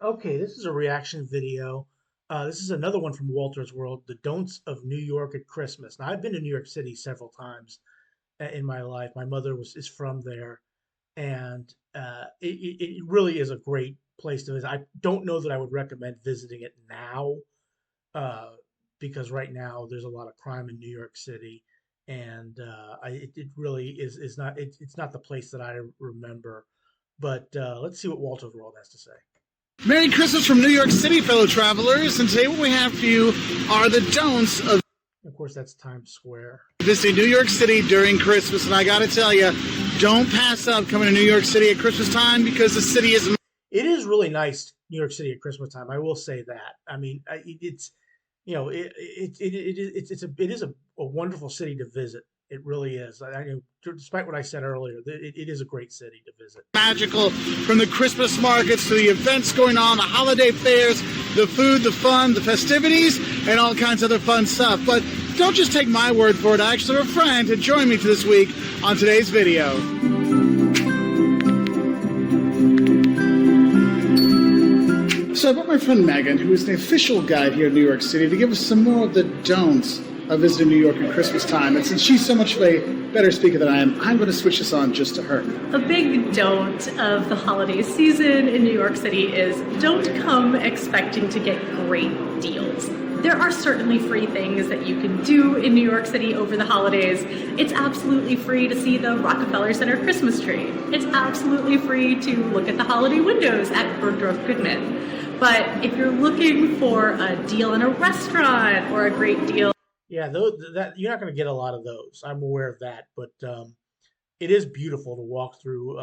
Okay, this is a reaction video. This is another one from Walter's World, The Don'ts of New York at Christmas. Now, I've been to New York City several times in my life. My mother is from there, and it really is a great place to visit. I don't know that I would recommend visiting it now, uh, because right now there's a lot of crime in New York City, and it really is not it's not the place that I remember. But let's see what Walter's World has to say. Merry Christmas from New York City, fellow travelers. And today, what we have for you are the don'ts of Of course, that's Times Square. visiting New York City during Christmas. And I got to tell you, don't pass up coming to New York City at Christmas time because the city is. It is really nice, New York City at Christmas time. I will say that. I mean, it's it is a wonderful city to visit. It really is. I know, despite what I said earlier, it is a great city to visit. Magical, from the Christmas markets to the events going on, the holiday fairs, the food, the fun, the festivities, and all kinds of other fun stuff. But don't just take my word for it. I actually have a friend to join me this week on today's video. So I brought my friend Megan, who is the official guide here in New York City, to give us some more of the don'ts of visiting New York at Christmas time. And since she's so much of a better speaker than I am, I'm going to switch this on just to her. A big don't of the holiday season in New York City is don't come expecting to get great deals. There are certainly free things that you can do in New York City over the holidays. It's absolutely free to see the Rockefeller Center Christmas tree. It's absolutely free to look at the holiday windows at Bergdorf Goodman. But if you're looking for a deal in a restaurant or a great deal, Yeah, that you're not going to get a lot of those. I'm aware of that, but it is beautiful to walk through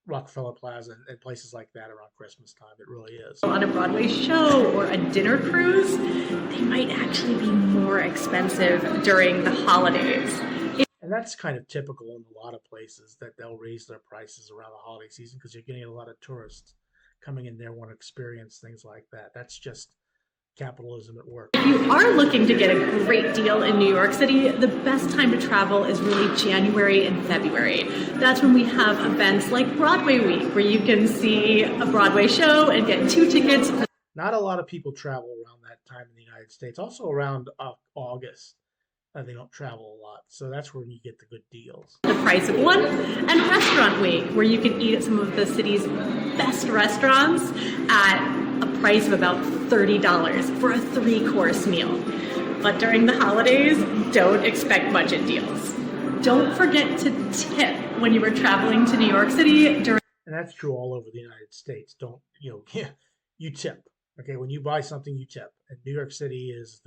Rockefeller Plaza and places like that around Christmas time. It really is. on a Broadway show or a dinner cruise, they might actually be more expensive during the holidays. And that's kind of typical in a lot of places that they'll raise their prices around the holiday season because you're getting a lot of tourists coming in there want to experience things like that. That's just capitalism at work. If you are looking to get a great deal in New York City, the best time to travel is really January and February. That's when we have events like Broadway Week, where you can see a Broadway show and get 2 tickets for Not a lot of people travel around that time in the United States. Also around August, they don't travel a lot, so that's where you get the good deals. the price of one, and Restaurant Week, where you can eat at some of the city's best restaurants at a price of about $30 for a 3-course meal. But during the holidays, don't expect budget deals. Don't forget to tip when you are traveling to New York City during And that's true all over the United States. Don't yeah, you tip. Okay, when you buy something, you tip. And New York City is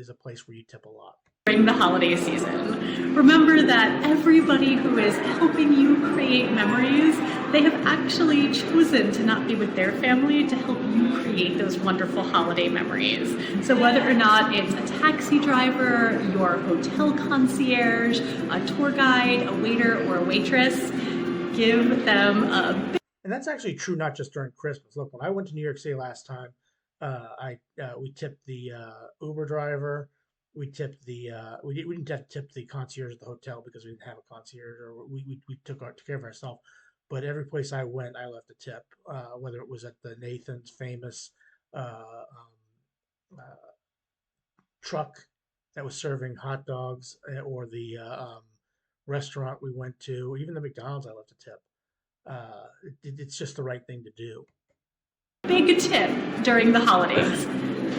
a place where you tip a lot. the holiday season. Remember that everybody who is helping you create memories, they have actually chosen to not be with their family to help you create those wonderful holiday memories. So whether or not it's a taxi driver, your hotel concierge, a tour guide, a waiter, or a waitress, give them a And that's actually true not just during Christmas. Look, when I went to New York City last time, I we tipped the Uber driver. We tipped the we didn't have to tip the concierge at the hotel because we didn't have a concierge, or we took care of ourselves. But every place I went, I left a tip, whether it was at the Nathan's famous truck that was serving hot dogs, or the restaurant we went to, even the McDonald's, I left a tip. It's just the right thing to do. big tip during the holidays.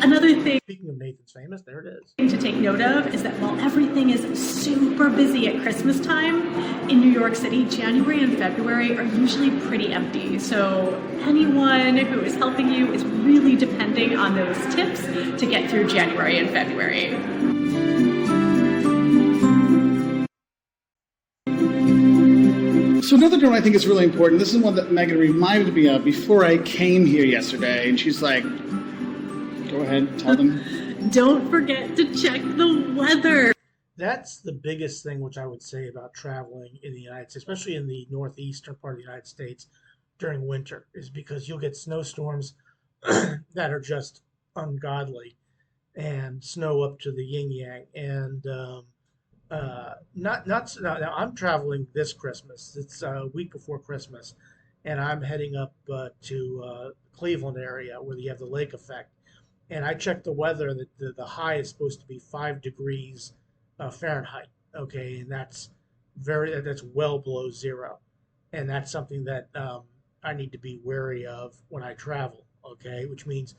Another thing Speaking of Nathan's Famous, there it is. to take note of is that while everything is super busy at Christmas time, in New York City, January and February are usually pretty empty. So anyone who is helping you is really depending on those tips to get through January and February. So another girl I think is really important. This is one that Megan reminded me of before I came here yesterday. And she's like, go ahead, tell them. Don't forget to check the weather. That's the biggest thing which I would say about traveling in the United States, especially in the northeastern part of the United States during winter, is because you'll get snowstorms that are just ungodly, and snow up to the yin yang. And not now, I'm traveling this Christmas. It's a week before Christmas, and I'm heading up to Cleveland area where you have the lake effect. And I checked the weather that the high is supposed to be 5 degrees Fahrenheit. Okay, and that's well below zero, and that's something that I need to be wary of when I travel. Okay, which means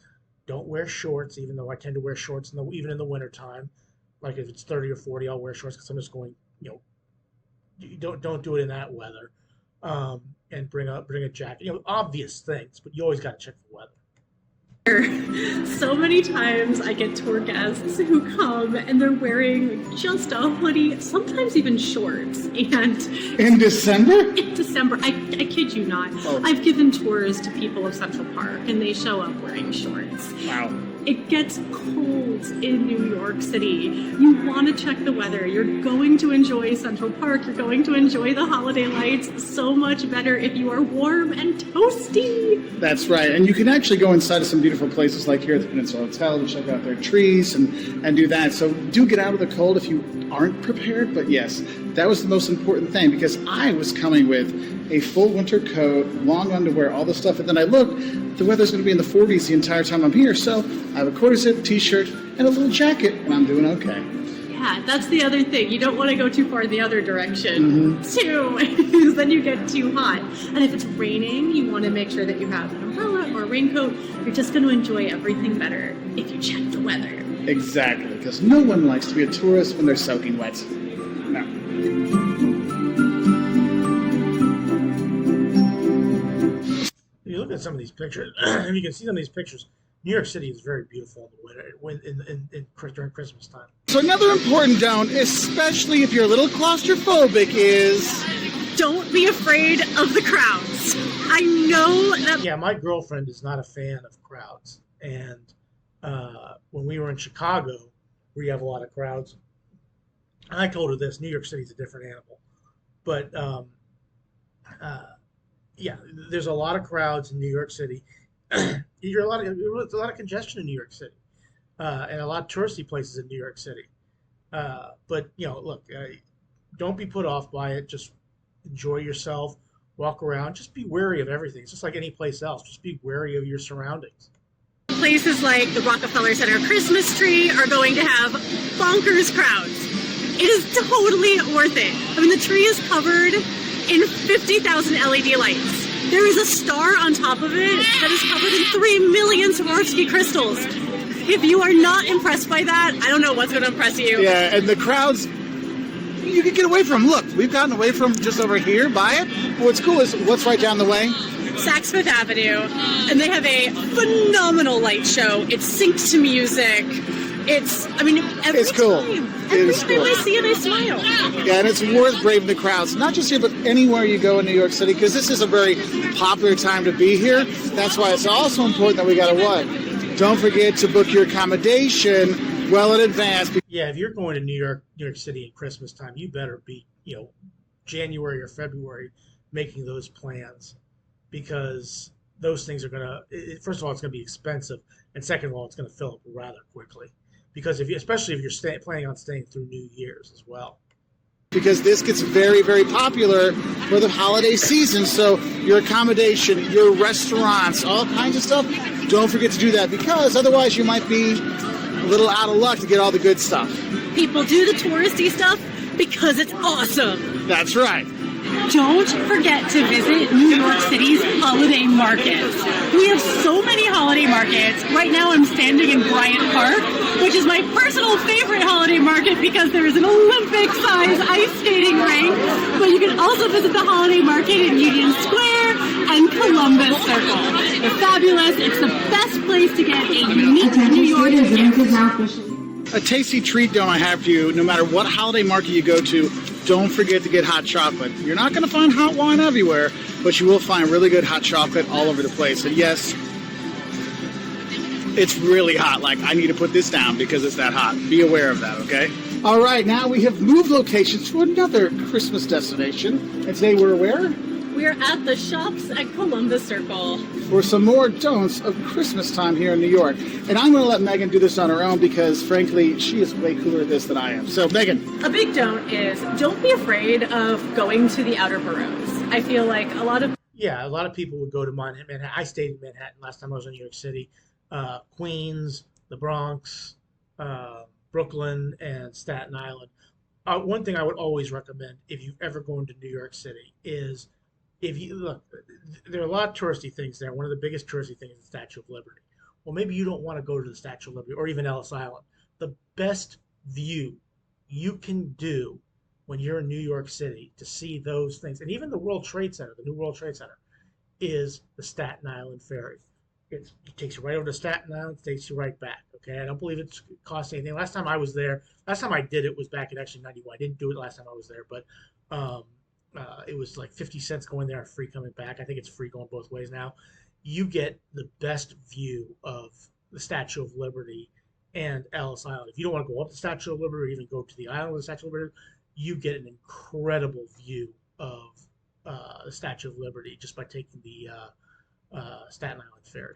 don't wear shorts, even though I tend to wear shorts even in the wintertime. Like if it's 30 or 40, I'll wear shorts because I'm just going, don't do it in that weather. And bring a jacket. Obvious things, but you always got to check the weather. So many times I get tour guests who come and they're wearing just a hoodie, sometimes even shorts. And In December? in December, I kid you not, Oh. I've given tours to people of Central Park and they show up wearing shorts. Wow. It gets cold in New York City. You want to check the weather. You're going to enjoy Central Park. You're going to enjoy the holiday lights so much better if you are warm and toasty. That's right. And you can actually go inside of some beautiful places like here at the Peninsula Hotel to check out their trees and do that. So do get out of the cold if you aren't prepared. But yes, that was the most important thing because I was coming with a full winter coat, long underwear, all the stuff. And then I looked, the weather's going to be in the 40s the entire time I'm here. So I have a quarter zip t-shirt and a little jacket and I'm doing okay. Yeah, that's the other thing. You don't want to go too far in the other direction, too, because then you get too hot. And if it's raining, you want to make sure that you have an umbrella or a raincoat. You're just going to enjoy everything better if you check the weather. Exactly, because no one likes to be a tourist when they're soaking wet. No. You look at some of these pictures, and you can see some of these pictures. New York City is very beautiful in the winter, during Christmas time. So another important don't, especially if you're a little claustrophobic, is Don't be afraid of the crowds. I know that. Yeah, my girlfriend is not a fan of crowds, and when we were in Chicago, where you have a lot of crowds, I told her this: New York City's a different animal, but yeah, there's a lot of crowds in New York City. There's a lot of congestion in New York City, and a lot of touristy places in New York City. But look, don't be put off by it. Just enjoy yourself, walk around. Just be wary of everything. It's just like any place else. Just be wary of your surroundings. Places like the Rockefeller Center Christmas tree are going to have bonkers crowds. It is totally worth it. I mean, the tree is covered in 50,000 LED lights. There is a star on top of it that is covered in 3 million Swarovski crystals. If you are not impressed by that, I don't know what's going to impress you. yeah, and the crowds, you can get away from. Look, we've gotten away from just over here by it. What's cool is what's right down the way. Saks Fifth Avenue, and they have a phenomenal light show. It's synced to music. Every cool. time, It every is time cool. I see it, I smile. Yeah, and it's worth braving the crowds, not just here, but anywhere you go in New York City, because this is a very popular time to be here. That's why it's also important that we got to what? Don't forget to book your accommodation well in advance. Yeah, if you're going to New York City at Christmas time, you better be, January or February making those plans, because those things are first of all, it's gonna be expensive, and second of all, it's gonna fill up rather quickly. Because especially if you're planning on staying through New Year's as well. Because this gets very, very popular for the holiday season. So your accommodation, your restaurants, all kinds of stuff, don't forget to do that, because otherwise you might be a little out of luck to get all the good stuff. People do the touristy stuff because it's awesome. That's right. Don't forget to visit New York City's holiday markets. We have so many holiday markets. Right now I'm standing in Bryant Park, which is my personal favorite holiday market because there is an Olympic-size ice skating rink. But you can also visit the holiday market in Union Square and Columbus Circle. They're fabulous. It's the best place to get a unique New York gift. A tasty treat, don't I have for you, no matter what holiday market you go to, don't forget to get hot chocolate. You're not going to find hot wine everywhere, but you will find really good hot chocolate all over the place. And yes, it's really hot. Like, I need to put this down because it's that hot. Be aware of that, okay? All right, now we have moved locations to another Christmas destination. And today we're where? We're at the shops at Columbus Circle. For some more don'ts of Christmas time here in New York. And I'm going to let Megan do this on her own because, frankly, she is way cooler at this than I am. So, Megan. A big don't is don't be afraid of going to the outer boroughs. I feel like a lot of Yeah, a lot of people would go to Manhattan. I stayed in Manhattan last time I was in New York City. Queens, the Bronx, Brooklyn, and Staten Island. One thing I would always recommend if you ever go into New York City is if you look, there are a lot of touristy things there. One of the biggest touristy things is the Statue of Liberty. Well, maybe you don't want to go to the Statue of Liberty or even Ellis Island. The best view you can do when you're in New York City to see those things, and even the World Trade Center, the new World Trade Center, is the Staten Island Ferry. It takes you right over to Staten Island, it takes you right back. Okay, I don't believe it costs anything. Last time I was there, last time I did it was back in actually '91. I didn't do it last time I was there, but um, it was like 50 cents going there and free coming back. I think it's free going both ways now. You get the best view of the Statue of Liberty and Ellis Island. If you don't want to go up the Statue of Liberty or even go to the island of the Statue of Liberty, you get an incredible view of the Statue of Liberty just by taking the Staten Island Ferry.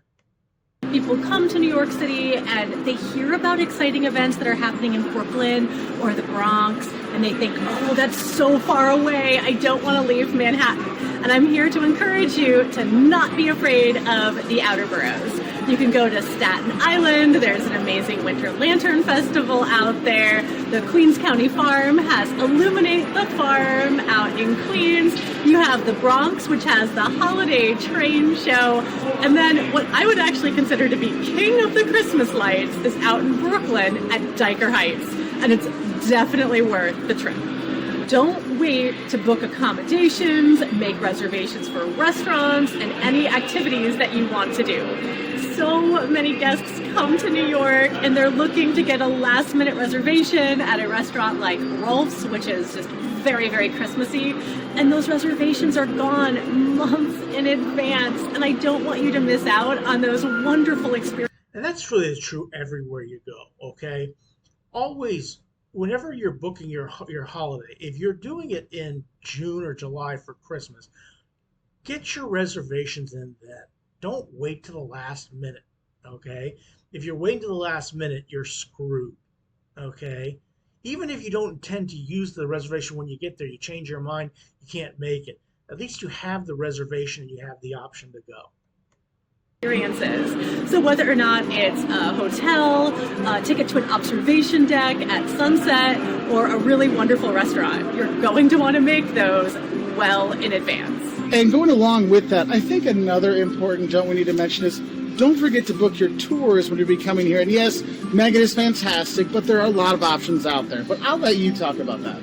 People come to New York City and they hear about exciting events that are happening in Brooklyn or the Bronx, and they think, oh, that's so far away. I don't want to leave Manhattan. And I'm here to encourage you to not be afraid of the outer boroughs. You can go to Staten Island. There's an amazing Winter Lantern Festival out there. The Queens County Farm has Illuminate the Farm out in Queens. You have the Bronx, which has the Holiday Train Show. And then what I would actually consider to be king of the Christmas lights is out in Brooklyn at Dyker Heights. And it's definitely worth the trip. Don't wait to book accommodations, make reservations for restaurants, and any activities that you want to do. So many guests come to New York and they're looking to get a last-minute reservation at a restaurant like Rolf's, which is just very, very Christmassy. And those reservations are gone months in advance. And I don't want you to miss out on those wonderful experiences. And that's really true everywhere you go, okay? Always, whenever you're booking your holiday, if you're doing it in June or July for Christmas, get your reservations in then. Don't wait to the last minute, okay? If you're waiting to the last minute, you're screwed, okay? Even if you don't intend to use the reservation when you get there, you change your mind, you can't make it. At least you have the reservation and you have the option to go. Experiences. So whether or not it's a hotel, a ticket to an observation deck at sunset, or a really wonderful restaurant, you're going to want to make those well in advance. And going along with that, I think another important jump we need to mention is don't forget to book your tours when you're coming here. And yes, Megan is fantastic, but there are a lot of options out there. But I'll let you talk about that.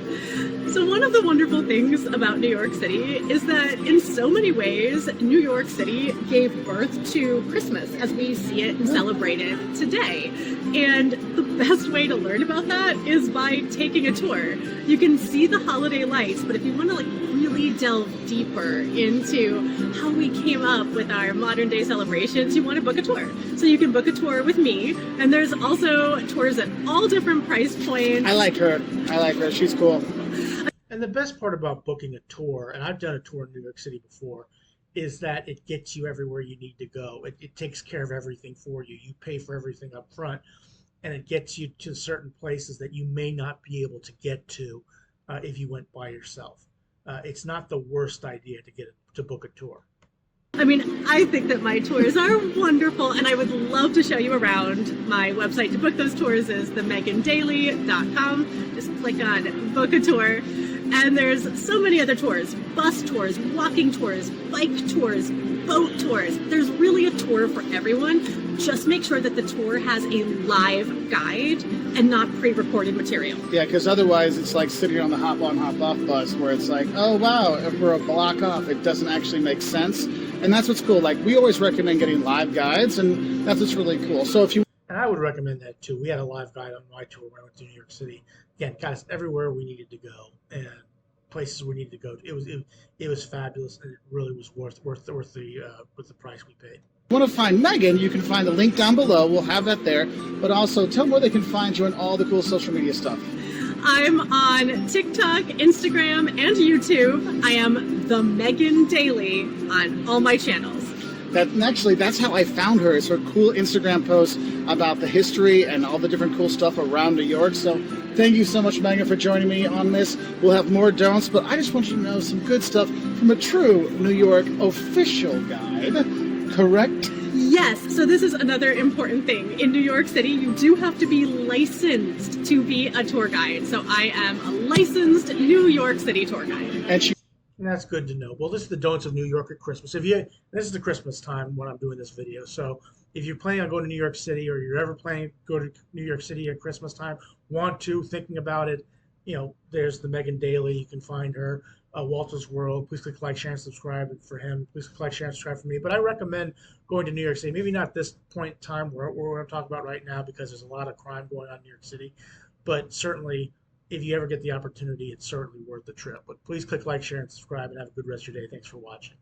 So one of the wonderful things about New York City is that in so many ways, New York City gave birth to Christmas as we see it and celebrate it today. And the best way to learn about that is by taking a tour. You can see the holiday lights, but if you want to really delve deeper into how we came up with our modern day celebrations, you want to book a tour. So you can book a tour with me, and there's also tours at all different price points. I like her. She's cool. And the best part about booking a tour, and I've done a tour in New York City before, is that it gets you everywhere you need to go. It takes care of everything for you. You pay for everything up front, and it gets you to certain places that you may not be able to get to if you went by yourself. It's not the worst idea to book a tour. I mean, I think that my tours are wonderful, and I would love to show you around. My website to book those tours is themegandaily.com. Just click on book a tour. And there's so many other tours: bus tours, walking tours, bike tours, boat tours. There's really a tour for everyone. Just make sure that the tour has a live guide and not pre-recorded material. Yeah, because otherwise it's like sitting on the hop on, hop off bus where it's like, oh, wow, if we're a block off, it doesn't actually make sense. And that's what's cool. Like, we always recommend getting live guides, and that's what's really cool. So if you... And I would recommend that, too. We had a live guide on my tour when I went to New York City. Again, got us everywhere we needed to go and places we needed to go. It was fabulous, and it really was worth the price we paid. If you want to find Megan, you can find the link down below. We'll have that there. But also, tell them where they can find you and all the cool social media stuff. I'm on TikTok, Instagram, and YouTube. I am The Megan Daily on all my channels. Actually, that's how I found her. It's her cool Instagram posts about the history and all the different cool stuff around New York. So thank you so much, Megan, for joining me on this. We'll have more don'ts, but I just want you to know some good stuff from a true New York official guide. Correct? Yes, so this is another important thing. In New York City, you do have to be licensed to be a tour guide. So I am a licensed New York City tour guide. And she And that's good to know. Well, this is the don'ts of New York at Christmas. If you, this is the Christmas time when I'm doing this video. So if you're planning on going to New York City, or you're ever planning to go to New York City at Christmas time, thinking about it, there's the Megan Daly. You can find her. Walter's World. Please click like, share, and subscribe for him. Please click like, share, and subscribe for me. But I recommend going to New York City. Maybe not this point in time where we're going to talk about right now, because there's a lot of crime going on in New York City. But certainly, if you ever get the opportunity, it's certainly worth the trip. But please click like, share, and subscribe, and have a good rest of your day. Thanks for watching.